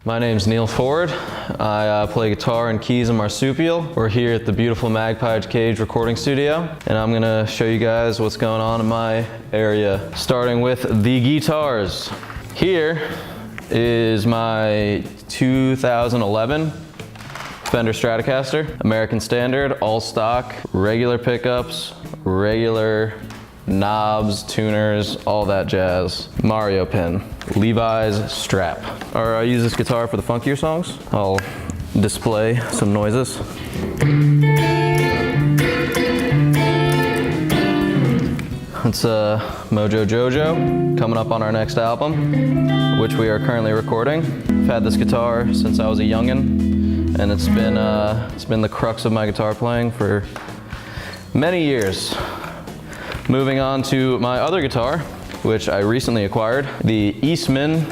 My name's Neil Forde. I play guitar and keys in Marsoupial. We're here at the beautiful Magpie Cage recording studio, and I'm gonna show you guys what's going on in my area, starting with the guitars. Here is my 2011 Fender Stratocaster, American Standard, all stock, regular pickups, regular knobs, tuners, all that jazz. Mario pin, Levi's strap. I use this guitar for the funkier songs. I'll display some noises. It's Mojo Jojo, coming up on our next album, which we are currently recording. I've had this guitar since I was a youngin', and it's been the crux of my guitar playing for many years. Moving on to my other guitar, which I recently acquired, the Eastman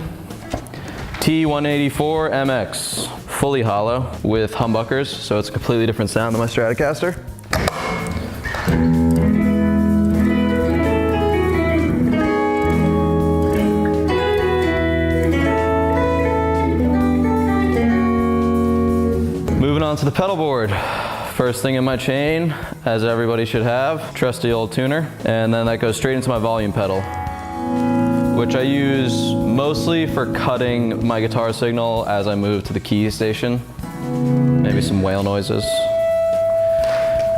T184 MX, fully hollow with humbuckers, so it's a completely different sound than my Stratocaster. Moving on to the pedal board. First thing in my chain, as everybody should have, trusty old tuner, and then that goes straight into my volume pedal, which I use mostly for cutting my guitar signal as I move to the key station, maybe some whale noises.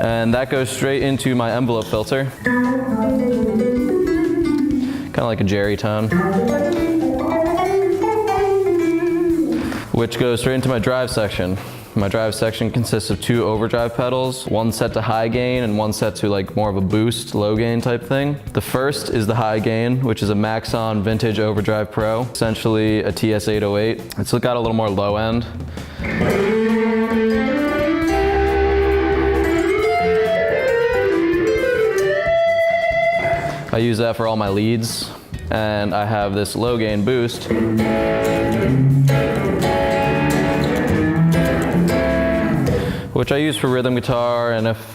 And that goes straight into my envelope filter, kind of like a Jerry tone, which goes straight into my drive section. My drive section consists of two overdrive pedals, one set to high gain and one set to like more of a boost, low gain type thing. The first is the high gain, which is a Maxon Vintage Overdrive Pro, essentially a TS-808. It's got a little more low end. I use that for all my leads, and I have this low gain boost, which I use for rhythm guitar, and if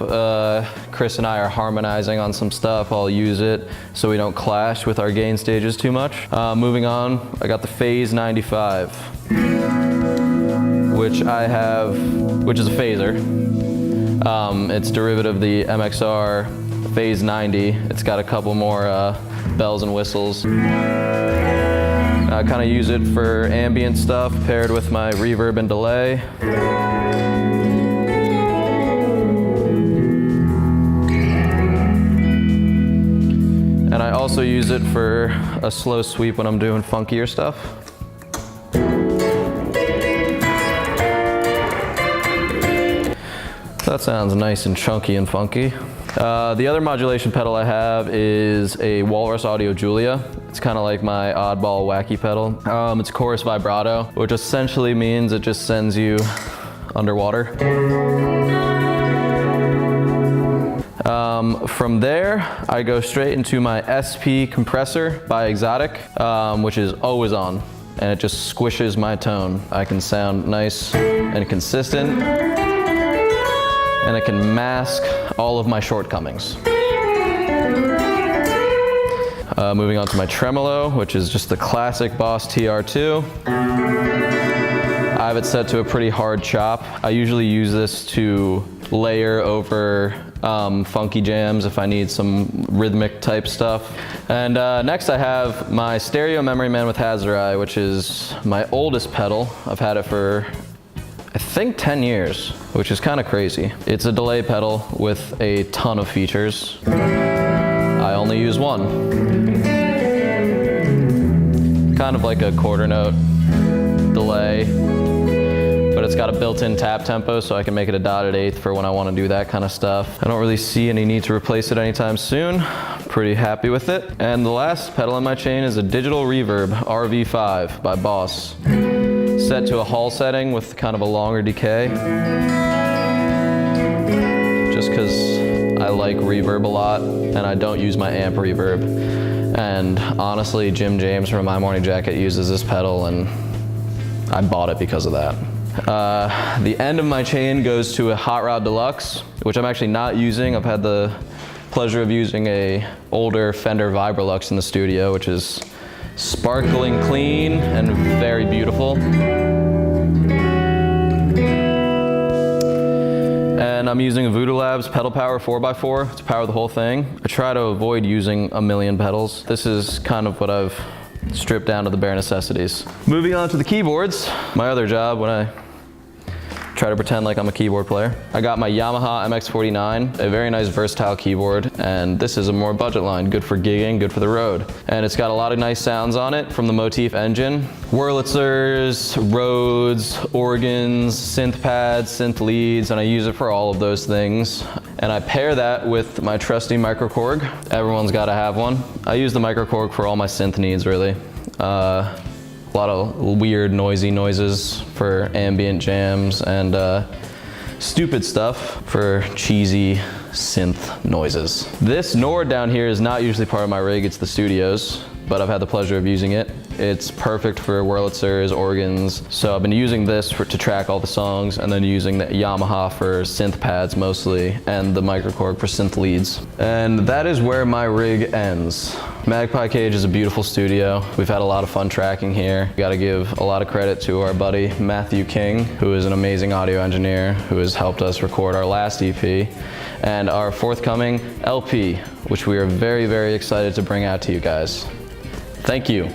Chris and I are harmonizing on some stuff, I'll use it so we don't clash with our gain stages too much. Moving on, I got the Phase 95, which is a phaser. It's derivative of the MXR Phase 90. It's got a couple more bells and whistles. I kind of use it for ambient stuff paired with my reverb and delay. And I also use it for a slow sweep when I'm doing funkier stuff. That sounds nice and chunky and funky. The other modulation pedal I have is a Walrus Audio Julia. It's kind of like my oddball wacky pedal. It's chorus vibrato, which essentially means it just sends you underwater. From there, I go straight into my SP compressor by Exotic, which is always on, and it just squishes my tone. I can sound nice and consistent, and it can mask all of my shortcomings. Moving on to my tremolo, which is just the classic Boss TR2. I have it set to a pretty hard chop. I usually use this to layer over funky jams if I need some rhythmic type stuff. And next I have my Stereo Memory Man with Hazardeye, which is my oldest pedal. I've had it for I think 10 years, which is kind of crazy. It's a delay pedal with a ton of features. I only use one. Kind of like a quarter note delay, but it's got a built-in tap tempo, so I can make it a dotted eighth for when I want to do that kind of stuff. I don't really see any need to replace it anytime soon. Pretty happy with it. And the last pedal in my chain is a Digital Reverb RV5 by Boss, set to a Hall setting with kind of a longer decay, just because I like reverb a lot and I don't use my amp reverb. And honestly, Jim James from My Morning Jacket uses this pedal, and I bought it because of that. The end of my chain goes to a Hot Rod Deluxe, which I'm actually not using. I've had the pleasure of using a older Fender Vibrolux in the studio, which is sparkling clean and very beautiful. I'm using a Voodoo Labs Pedal Power 4x4 to power the whole thing. I try to avoid using a million pedals. This is kind of what I've stripped down to the bare necessities. Moving on to the keyboards, my other job when I try to pretend like I'm a keyboard player. I got my Yamaha MX49, a very nice versatile keyboard, and this is a more budget line, good for gigging, good for the road. And it's got a lot of nice sounds on it from the Motif engine. Wurlitzers, Rhodes, organs, synth pads, synth leads, and I use it for all of those things. And I pair that with my trusty microKORG. Everyone's gotta have one. I use the microKORG for all my synth needs, really. A lot of weird noisy noises for ambient jams and stupid stuff for cheesy synth noises. This Nord down here is not usually part of my rig, it's the studio's, but I've had the pleasure of using it. It's perfect for Wurlitzers, organs, so I've been using this to track all the songs and then using the Yamaha for synth pads mostly and the microKORG for synth leads. And that is where my rig ends. Magpie Cage is a beautiful studio. We've had a lot of fun tracking here. Gotta give a lot of credit to our buddy Matthew King, who is an amazing audio engineer who has helped us record our last EP and our forthcoming LP, which we are very, very excited to bring out to you guys. Thank you.